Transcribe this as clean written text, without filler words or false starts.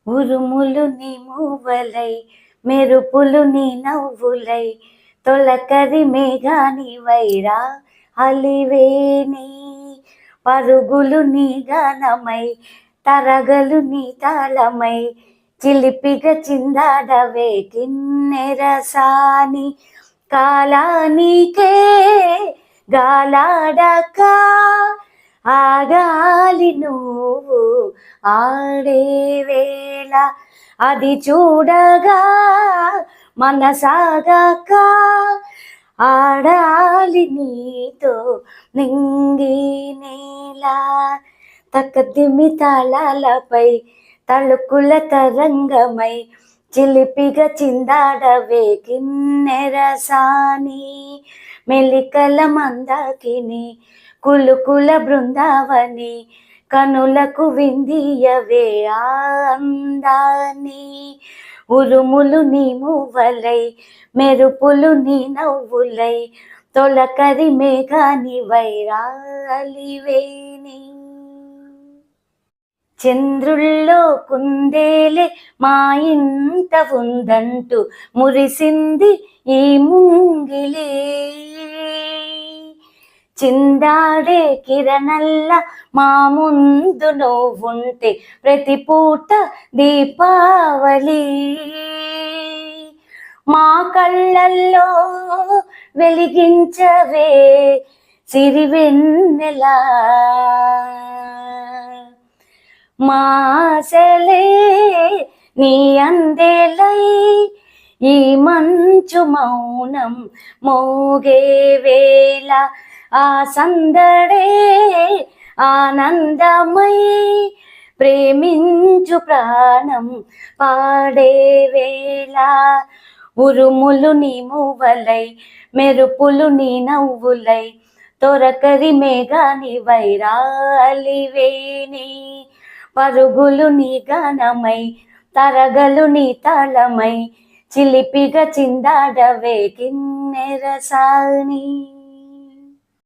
ఉరుములు నీ మూవలై మెరుపులు నీ నవ్వులై తొలకరి మేఘాని వైరా అలివేని పరుగులు నీ గానమై తరగలు నీ తాళమై చిలిపిగా చిందాడవే కిన్నెరసాని కాలానికే గాలాడక ఆగాలి నువ్వు ఆడే వేళ అది చూడగా మనసాగాక ఆడాలి నీతో నింగి నేల తక్కదిమి తాళాలపై తళుకుల తరంగమై చిలిపిగా చిందాడవే కిన్నెరసాని మెలికల మందాకిని కులుకుల బృందావని కనులకు విందియవే అందాని ఉరుములు నీ మూవలై మెరుపులు నీ నవ్వులై తొలకరి మేఘాని వైరాలివేని చంద్రుల్లో కుందేలే మా ఇంట ఉందంటూ మురిసింది ఈ ముంగిలే చిందాడే కిరణల్ల మా ముందు నువ్వుంటే ప్రతి పూట దీపావళి మా కళ్ళల్లో వెలిగించవే సిరివెన్నెలా మాసలే నీ అందేలై ఈ మంచు మౌనం మోగే వేళ ఆ సందడే ఆనందమై ప్రేమించు ప్రాణం పాడే వేళ ఉరుములు నీ మూవలై మెరుపులు నీ నవ్వులై తొరకరి మేఘాని వైరాలివేని పరుగులు నీ గానమై తరగలు నీ తాళమై చిలిపిగా చిందాడవే కిన్నెరసాని